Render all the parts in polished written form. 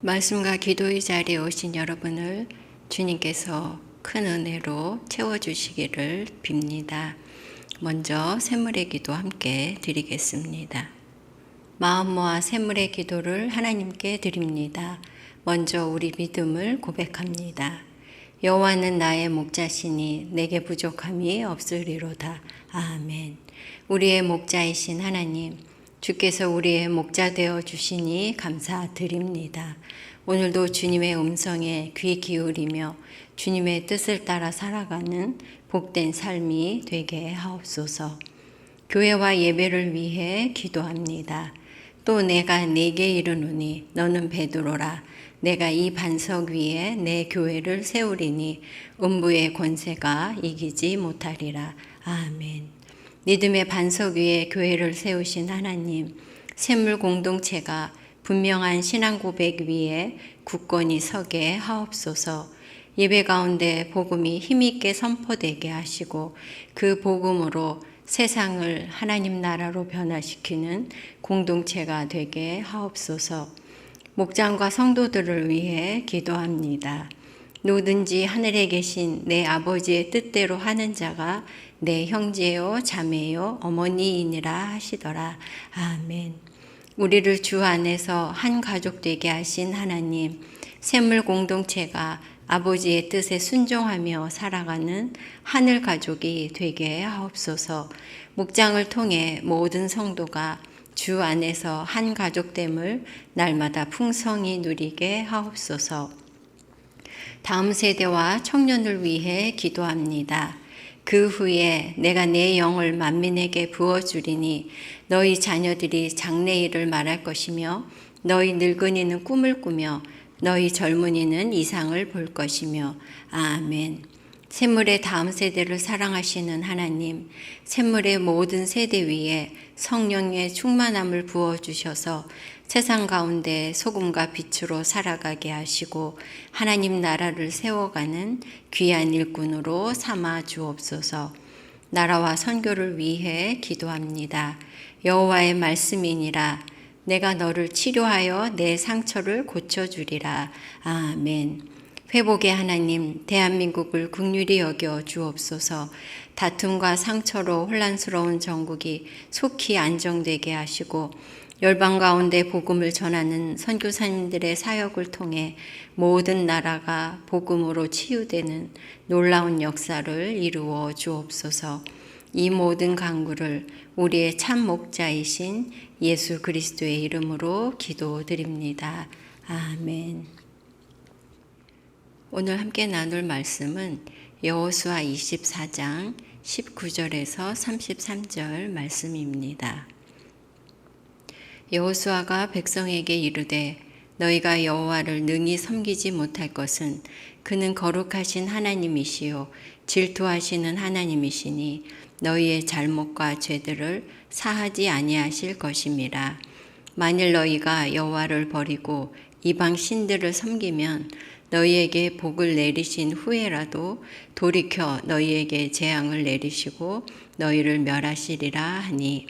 말씀과 기도의 자리에 오신 여러분을 주님께서 큰 은혜로 채워주시기를 빕니다. 먼저 샘물의 기도 함께 드리겠습니다. 마음 모아 샘물의 기도를 하나님께 드립니다. 먼저 우리 믿음을 고백합니다. 여호와는 나의 목자시니 내게 부족함이 없으리로다. 아멘. 우리의 목자이신 하나님, 주께서 우리의 목자 되어 주시니 감사드립니다. 오늘도 주님의 음성에 귀 기울이며 주님의 뜻을 따라 살아가는 복된 삶이 되게 하옵소서. 교회와 예배를 위해 기도합니다. 또 내가 네게 이르노니 너는 베드로라. 내가 이 반석 위에 내 교회를 세우리니 음부의 권세가 이기지 못하리라. 아멘. 믿음의 반석 위에 교회를 세우신 하나님, 샘물 공동체가 분명한 신앙 고백 위에 굳건히 서게 하옵소서. 예배 가운데 복음이 힘있게 선포되게 하시고 그 복음으로 세상을 하나님 나라로 변화시키는 공동체가 되게 하옵소서. 목장과 성도들을 위해 기도합니다. 누구든지 하늘에 계신 내 아버지의 뜻대로 하는 자가 내 형제요 자매요 어머니이니라 하시더라. 아멘. 우리를 주 안에서 한 가족 되게 하신 하나님, 샘물 공동체가 아버지의 뜻에 순종하며 살아가는 하늘 가족이 되게 하옵소서. 목장을 통해 모든 성도가 주 안에서 한 가족됨을 날마다 풍성히 누리게 하옵소서. 다음 세대와 청년을 위해 기도합니다. 그 후에 내가 내 영을 만민에게 부어주리니 너희 자녀들이 장래일을 말할 것이며 너희 늙은이는 꿈을 꾸며 너희 젊은이는 이상을 볼 것이며 아멘. 샘물의 다음 세대를 사랑하시는 하나님, 샘물의 모든 세대 위에 성령의 충만함을 부어주셔서 세상 가운데 소금과 빛으로 살아가게 하시고 하나님 나라를 세워가는 귀한 일꾼으로 삼아 주옵소서. 나라와 선교를 위해 기도합니다. 여호와의 말씀이니라. 내가 너를 치료하여 내 상처를 고쳐주리라. 아멘. 회복의 하나님, 대한민국을 긍휼히 여겨 주옵소서. 다툼과 상처로 혼란스러운 전국이 속히 안정되게 하시고 열방 가운데 복음을 전하는 선교사님들의 사역을 통해 모든 나라가 복음으로 치유되는 놀라운 역사를 이루어 주옵소서. 이 모든 간구를 우리의 참 목자이신 예수 그리스도의 이름으로 기도드립니다. 아멘. 오늘 함께 나눌 말씀은 여호수아 24장 19절에서 33절 말씀입니다. 여호수아가 백성에게 이르되 너희가 여호와를 능히 섬기지 못할 것은 그는 거룩하신 하나님이시요 질투하시는 하나님이시니 너희의 잘못과 죄들을 사하지 아니하실 것임이라. 만일 너희가 여호와를 버리고 이방 신들을 섬기면 너희에게 복을 내리신 후에라도 돌이켜 너희에게 재앙을 내리시고 너희를 멸하시리라 하니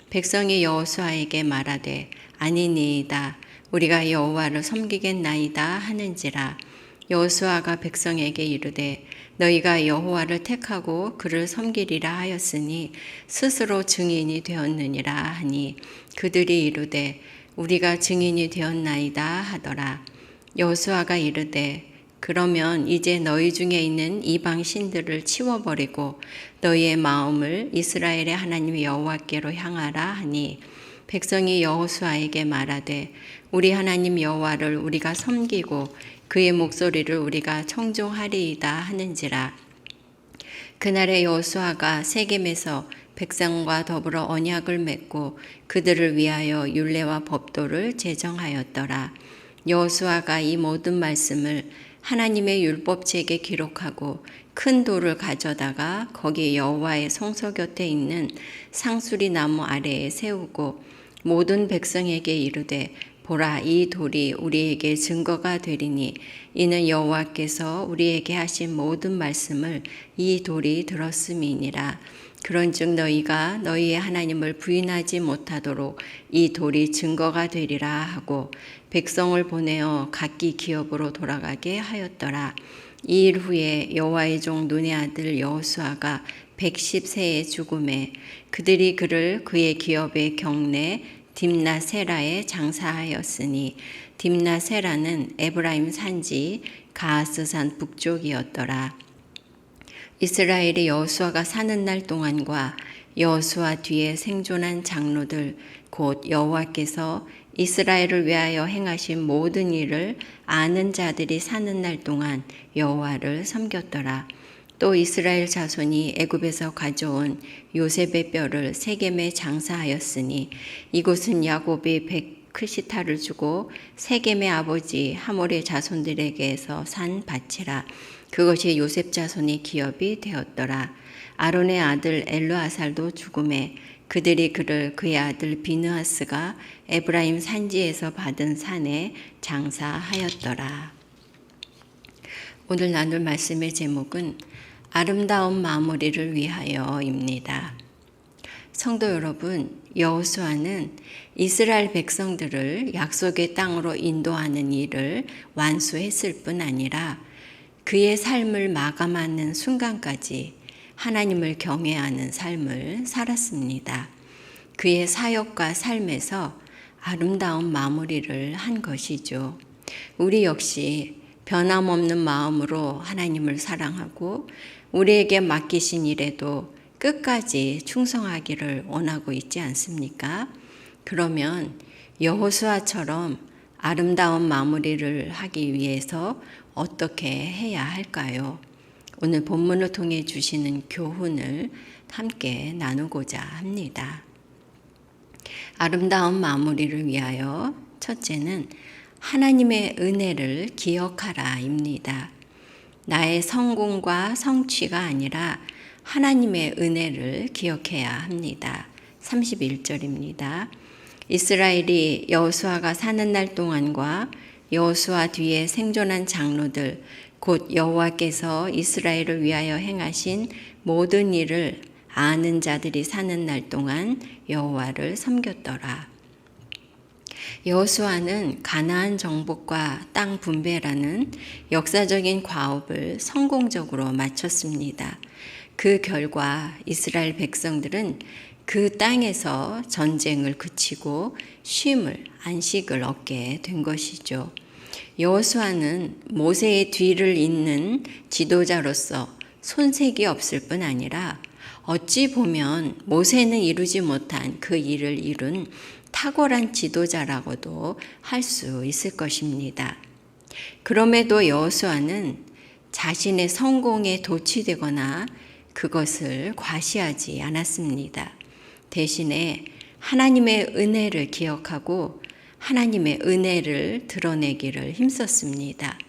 백성이 여호수아에게 말하되 아니니이다. 우리가 여호와를 섬기겠나이다 하는지라. 여호수아가 백성에게 이르되 너희가 여호와를 택하고 그를 섬기리라 하였으니 스스로 증인이 되었느니라 하니 그들이 이르되 우리가 증인이 되었나이다 하더라. 여호수아가 이르되 그러면 이제 너희 중에 있는 이방 신들을 치워버리고 너희의 마음을 이스라엘의 하나님 여호와께로 향하라 하니 백성이 여호수아에게 말하되 우리 하나님 여호와를 우리가 섬기고 그의 목소리를 우리가 청종하리이다 하는지라. 그날에 여호수아가 세겜에서 백성과 더불어 언약을 맺고 그들을 위하여 율례와 법도를 제정하였더라. 여호수아가 이 모든 말씀을 하나님의 율법책에 기록하고 큰 돌을 가져다가 거기 여호와의 성소 곁에 있는 상수리 나무 아래에 세우고 모든 백성에게 이르되 보라 이 돌이 우리에게 증거가 되리니 이는 여호와께서 우리에게 하신 모든 말씀을 이 돌이 들었음이니라. 그런즉 너희가 너희의 하나님을 부인하지 못하도록 이 돌이 증거가 되리라 하고 백성을 보내어 각기 기업으로 돌아가게 하였더라. 이 일 후에 여호와의 종 눈의 아들 여호수아가 110세에 죽음에 그들이 그를 그의 기업의 경내 딥나세라에 장사하였으니 딥나세라는 에브라임 산지 가하스산 북쪽이었더라. 이스라엘이 여호수아가 사는 날 동안과 여호수아 뒤에 생존한 장로들 곧 여호와께서 이스라엘을 위하여 행하신 모든 일을 아는 자들이 사는 날 동안 여호와를 섬겼더라. 또 이스라엘 자손이 애굽에서 가져온 요셉의 뼈를 세겜에 장사하였으니 이곳은 야곱이 크시타를 주고 세겜의 아버지 하몰의 자손들에게서 산 밭이라. 그것이 요셉 자손의 기업이 되었더라. 아론의 아들 엘르아살도 죽음에 그들이 그를 그의 아들 비느하스가 에브라임 산지에서 받은 산에 장사하였더라. 오늘 나눌 말씀의 제목은 아름다운 마무리를 위하여입니다. 성도 여러분, 여호수아는 이스라엘 백성들을 약속의 땅으로 인도하는 일을 완수했을 뿐 아니라 그의 삶을 마감하는 순간까지 하나님을 경외하는 삶을 살았습니다. 그의 사역과 삶에서 아름다운 마무리를 한 것이죠. 우리 역시 변함없는 마음으로 하나님을 사랑하고 우리에게 맡기신 일에도 끝까지 충성하기를 원하고 있지 않습니까? 그러면 여호수아처럼 아름다운 마무리를 하기 위해서 어떻게 해야 할까요? 오늘 본문을 통해 주시는 교훈을 함께 나누고자 합니다. 아름다운 마무리를 위하여 첫째는 하나님의 은혜를 기억하라입니다. 나의 성공과 성취가 아니라 하나님의 은혜를 기억해야 합니다. 31절입니다. 이스라엘이 여호수아가 사는 날 동안과 여호수아 뒤에 생존한 장로들 곧 여호와께서 이스라엘을 위하여 행하신 모든 일을 아는 자들이 사는 날 동안 여호와를 섬겼더라. 여호수아는 가나안 정복과 땅 분배라는 역사적인 과업을 성공적으로 마쳤습니다. 그 결과 이스라엘 백성들은 그 땅에서 전쟁을 그치고 쉼을, 안식을 얻게 된 것이죠. 여호수아는 모세의 뒤를 잇는 지도자로서 손색이 없을 뿐 아니라 어찌 보면 모세는 이루지 못한 그 일을 이룬 탁월한 지도자라고도 할 수 있을 것입니다. 그럼에도 여호수아는 자신의 성공에 도취되거나 그것을 과시하지 않았습니다. 대신에 하나님의 은혜를 기억하고 하나님의 은혜를 드러내기를 힘썼습니다.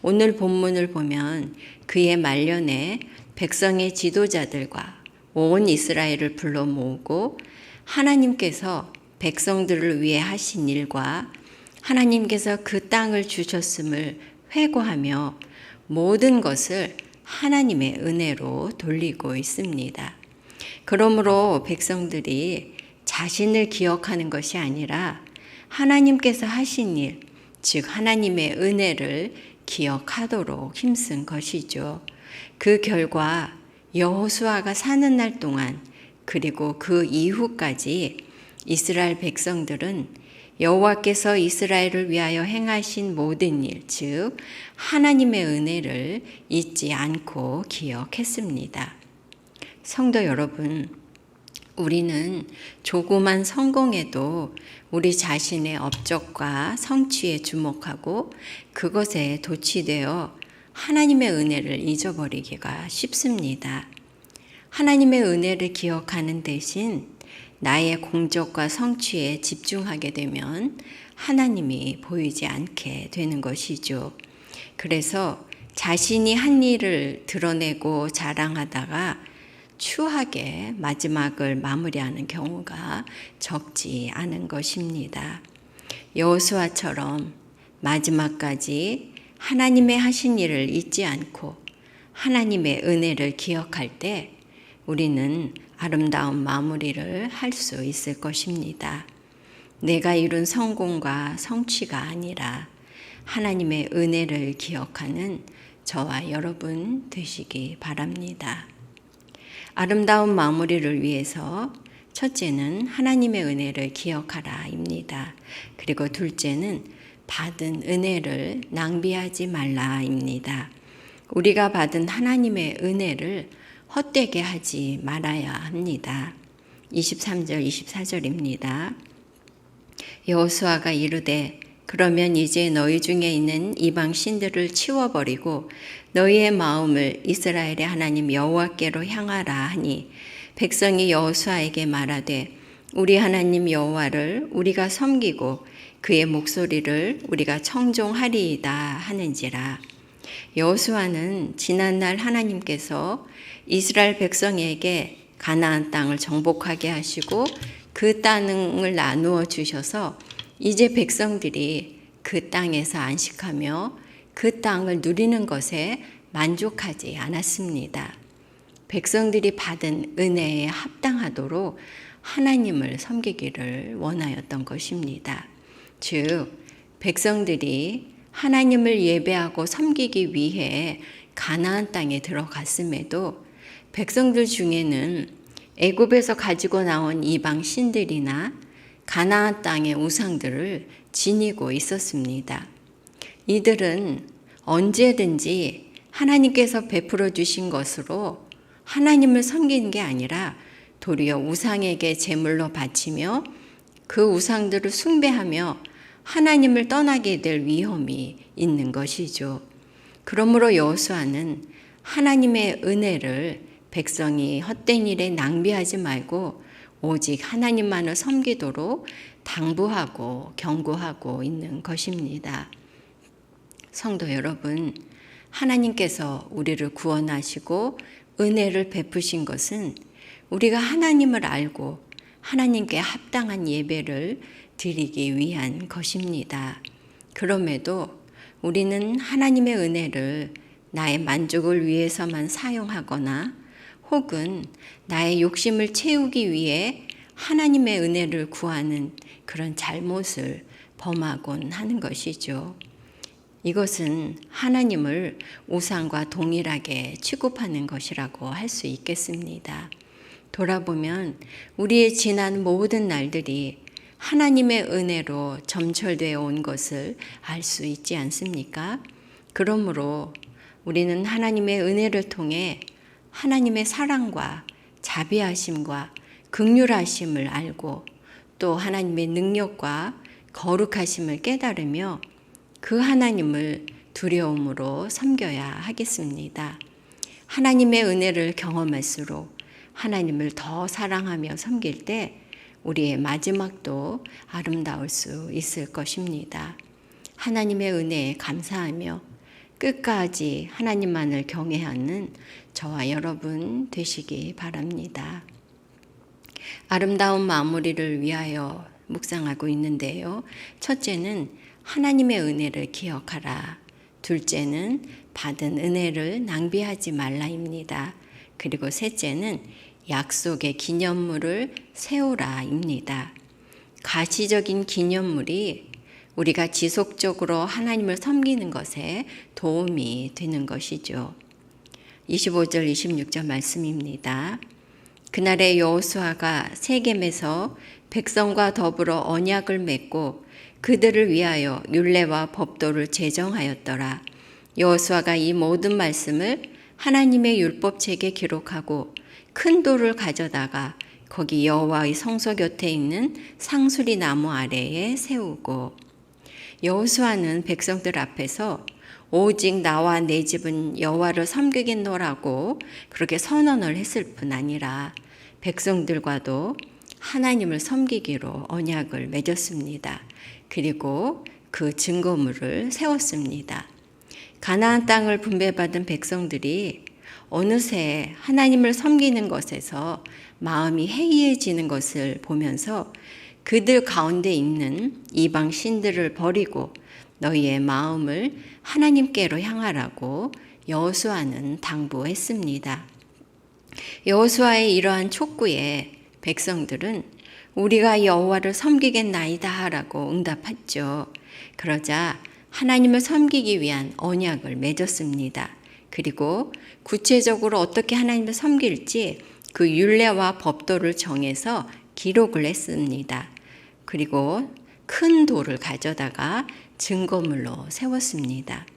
오늘 본문을 보면 그의 말년에 백성의 지도자들과 온 이스라엘을 불러 모으고 하나님께서 백성들을 위해 하신 일과 하나님께서 그 땅을 주셨음을 회고하며 모든 것을 하나님의 은혜로 돌리고 있습니다. 그러므로 백성들이 자신을 기억하는 것이 아니라 하나님께서 하신 일, 즉 하나님의 은혜를 기억하도록 힘쓴 것이죠. 그 결과 여호수아가 사는 날 동안 그리고 그 이후까지 이스라엘 백성들은 여호와께서 이스라엘을 위하여 행하신 모든 일, 즉 하나님의 은혜를 잊지 않고 기억했습니다. 성도 여러분, 우리는 조그만 성공에도 우리 자신의 업적과 성취에 주목하고 그것에 도취되어 하나님의 은혜를 잊어버리기가 쉽습니다. 하나님의 은혜를 기억하는 대신 나의 공적과 성취에 집중하게 되면 하나님이 보이지 않게 되는 것이죠. 그래서 자신이 한 일을 드러내고 자랑하다가 추하게 마지막을 마무리하는 경우가 적지 않은 것입니다. 여호수아처럼 마지막까지 하나님의 하신 일을 잊지 않고 하나님의 은혜를 기억할 때 우리는 아름다운 마무리를 할 수 있을 것입니다. 내가 이룬 성공과 성취가 아니라 하나님의 은혜를 기억하는 저와 여러분 되시기 바랍니다. 아름다운 마무리를 위해서 첫째는 하나님의 은혜를 기억하라입니다. 그리고 둘째는 받은 은혜를 낭비하지 말라입니다. 우리가 받은 하나님의 은혜를 헛되게 하지 말아야 합니다. 23절, 24절입니다. 여호수아가 이르되 그러면 이제 너희 중에 있는 이방 신들을 치워버리고 너희의 마음을 이스라엘의 하나님 여호와께로 향하라 하니 백성이 여호수아에게 말하되 우리 하나님 여호와를 우리가 섬기고 그의 목소리를 우리가 청종하리이다 하는지라. 여호수아는 지난날 하나님께서 이스라엘 백성에게 가나안 땅을 정복하게 하시고 그 땅을 나누어 주셔서 이제 백성들이 그 땅에서 안식하며 그 땅을 누리는 것에 만족하지 않았습니다. 백성들이 받은 은혜에 합당하도록 하나님을 섬기기를 원하였던 것입니다. 즉, 백성들이 하나님을 예배하고 섬기기 위해 가나안 땅에 들어갔음에도 백성들 중에는 애굽에서 가지고 나온 이방 신들이나 가나안 땅의 우상들을 지니고 있었습니다. 이들은 언제든지 하나님께서 베풀어 주신 것으로 하나님을 섬기는 게 아니라 도리어 우상에게 제물로 바치며 그 우상들을 숭배하며 하나님을 떠나게 될 위험이 있는 것이죠. 그러므로 여호수아는 하나님의 은혜를 백성이 헛된 일에 낭비하지 말고 오직 하나님만을 섬기도록 당부하고 경고하고 있는 것입니다. 성도 여러분, 하나님께서 우리를 구원하시고 은혜를 베푸신 것은 우리가 하나님을 알고 하나님께 합당한 예배를 드리기 위한 것입니다. 그럼에도 우리는 하나님의 은혜를 나의 만족을 위해서만 사용하거나 혹은 나의 욕심을 채우기 위해 하나님의 은혜를 구하는 그런 잘못을 범하곤 하는 것이죠. 이것은 하나님을 우상과 동일하게 취급하는 것이라고 할 수 있겠습니다. 돌아보면 우리의 지난 모든 날들이 하나님의 은혜로 점철되어 온 것을 알 수 있지 않습니까? 그러므로 우리는 하나님의 은혜를 통해 하나님의 사랑과 자비하심과 긍휼하심을 알고 또 하나님의 능력과 거룩하심을 깨달으며 그 하나님을 두려움으로 섬겨야 하겠습니다. 하나님의 은혜를 경험할수록 하나님을 더 사랑하며 섬길 때 우리의 마지막도 아름다울 수 있을 것입니다. 하나님의 은혜에 감사하며 끝까지 하나님만을 경외하는 저와 여러분 되시기 바랍니다. 아름다운 마무리를 위하여 묵상하고 있는데요. 첫째는 하나님의 은혜를 기억하라. 둘째는 받은 은혜를 낭비하지 말라입니다. 그리고 셋째는 약속의 기념물을 세우라입니다. 가시적인 기념물이 우리가 지속적으로 하나님을 섬기는 것에 도움이 되는 것이죠. 25절 26절 말씀입니다. 그날에 여호수아가 세겜에서 백성과 더불어 언약을 맺고 그들을 위하여 율례와 법도를 제정하였더라. 여호수아가 이 모든 말씀을 하나님의 율법책에 기록하고 큰 돌을 가져다가 거기 여호와의 성소 곁에 있는 상수리 나무 아래에 세우고, 여호수아는 백성들 앞에서 오직 나와 내 집은 여호와를 섬기겠노라고 그렇게 선언을 했을 뿐 아니라 백성들과도 하나님을 섬기기로 언약을 맺었습니다. 그리고 그 증거물을 세웠습니다. 가나안 땅을 분배받은 백성들이 어느새 하나님을 섬기는 것에서 마음이 해이해지는 것을 보면서 그들 가운데 있는 이방 신들을 버리고 너희의 마음을 하나님께로 향하라고 여호수아는 당부했습니다. 여호수아의 이러한 촉구에 백성들은 우리가 여호와를 섬기겠나이다 라고 응답했죠. 그러자 하나님을 섬기기 위한 언약을 맺었습니다. 그리고 구체적으로 어떻게 하나님을 섬길지 그 율례와 법도를 정해서 기록을 했습니다. 그리고 큰 돌을 가져다가 증거물로 세웠습니다.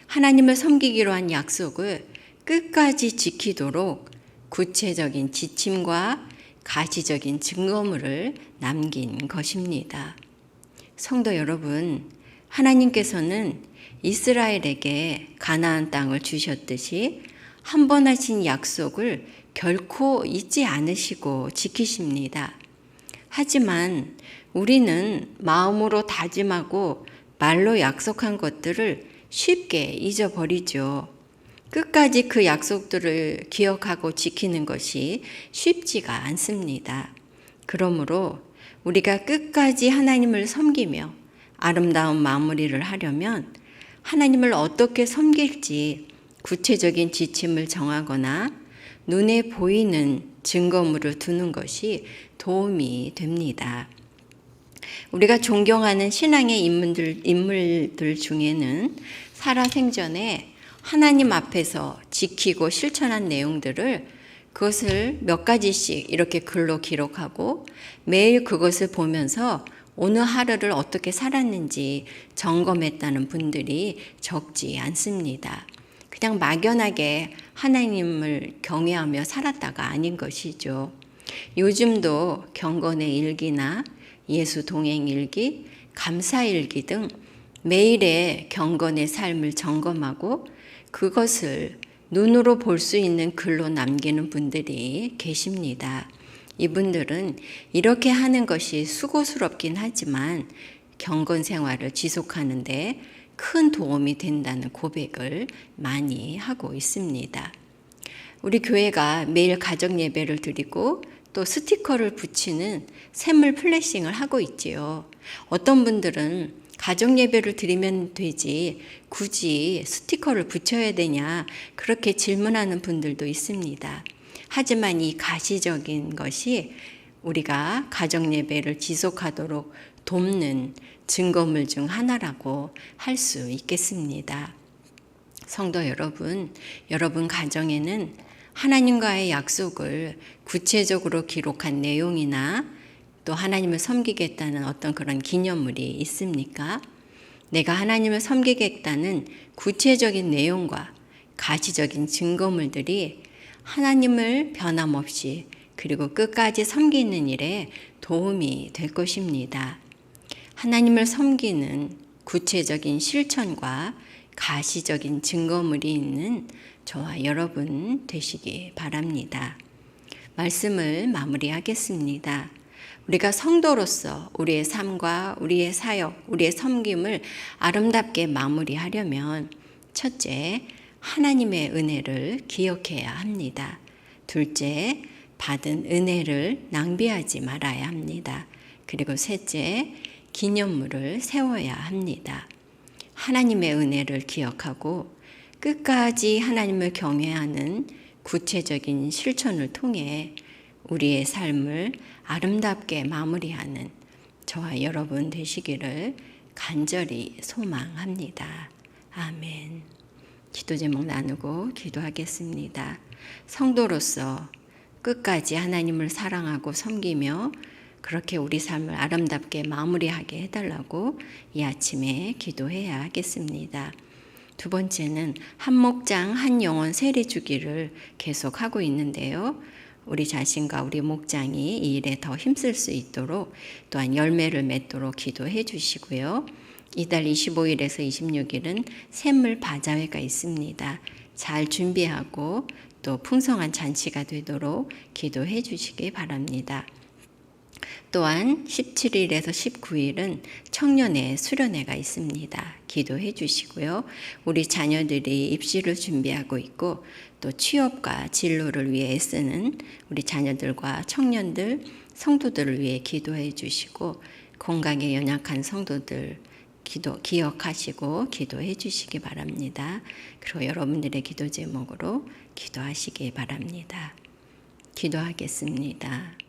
하나님을 섬기기로 한 약속을 끝까지 지키도록 구체적인 지침과 가시적인 증거물을 남긴 것입니다. 성도 여러분, 하나님께서는 이스라엘에게 가나안 땅을 주셨듯이 한 번 하신 약속을 결코 잊지 않으시고 지키십니다. 하지만 우리는 마음으로 다짐하고 말로 약속한 것들을 쉽게 잊어버리죠. 끝까지 그 약속들을 기억하고 지키는 것이 쉽지가 않습니다. 그러므로 우리가 끝까지 하나님을 섬기며 아름다운 마무리를 하려면 하나님을 어떻게 섬길지 구체적인 지침을 정하거나 눈에 보이는 증거물을 두는 것이 도움이 됩니다. 우리가 존경하는 신앙의 인물들 중에는 살아생전에 하나님 앞에서 지키고 실천한 내용들을 그것을 몇 가지씩 이렇게 글로 기록하고 매일 그것을 보면서 오늘 하루를 어떻게 살았는지 점검했다는 분들이 적지 않습니다. 그냥 막연하게 하나님을 경외하며 살았다가 아닌 것이죠. 요즘도 경건의 일기나 예수 동행 일기, 감사 일기 등 매일의 경건의 삶을 점검하고 그것을 눈으로 볼 수 있는 글로 남기는 분들이 계십니다. 이분들은 이렇게 하는 것이 수고스럽긴 하지만 경건 생활을 지속하는데 큰 도움이 된다는 고백을 많이 하고 있습니다. 우리 교회가 매일 가정 예배를 드리고 또 스티커를 붙이는 샘물 플래싱을 하고 있지요. 어떤 분들은 가정 예배를 드리면 되지 굳이 스티커를 붙여야 되냐 그렇게 질문하는 분들도 있습니다. 하지만 이 가시적인 것이 우리가 가정 예배를 지속하도록 돕는 증거물 중 하나라고 할 수 있겠습니다. 성도 여러분, 여러분 가정에는 하나님과의 약속을 구체적으로 기록한 내용이나 또 하나님을 섬기겠다는 어떤 그런 기념물이 있습니까? 내가 하나님을 섬기겠다는 구체적인 내용과 가시적인 증거물들이 하나님을 변함없이 그리고 끝까지 섬기는 일에 도움이 될 것입니다. 하나님을 섬기는 구체적인 실천과 가시적인 증거물이 있는 저와 여러분 되시기 바랍니다. 말씀을 마무리하겠습니다. 우리가 성도로서 우리의 삶과 우리의 사역, 우리의 섬김을 아름답게 마무리하려면 첫째, 하나님의 은혜를 기억해야 합니다. 둘째, 받은 은혜를 낭비하지 말아야 합니다. 그리고 셋째, 기념물을 세워야 합니다. 하나님의 은혜를 기억하고 끝까지 하나님을 경외하는 구체적인 실천을 통해 우리의 삶을 아름답게 마무리하는 저와 여러분 되시기를 간절히 소망합니다. 아멘. 기도 제목 나누고 기도하겠습니다. 성도로서 끝까지 하나님을 사랑하고 섬기며 그렇게 우리 삶을 아름답게 마무리하게 해달라고 이 아침에 기도해야 하겠습니다. 두 번째는 한 목장 한 영혼 세례 주기를 계속하고 있는데요. 우리 자신과 우리 목장이 이 일에 더 힘쓸 수 있도록 또한 열매를 맺도록 기도해 주시고요. 이달 25일에서 26일은 샘물 바자회가 있습니다. 잘 준비하고 또 풍성한 잔치가 되도록 기도해 주시기 바랍니다. 또한 17일에서 19일은 청년의 수련회가 있습니다. 기도해 주시고요. 우리 자녀들이 입시를 준비하고 있고 또 취업과 진로를 위해 애쓰는 우리 자녀들과 청년들, 성도들을 위해 기도해 주시고 건강에 연약한 성도들 기억하시고 기도해 주시기 바랍니다. 그리고 여러분들의 기도 제목으로 기도하시기 바랍니다. 기도하겠습니다.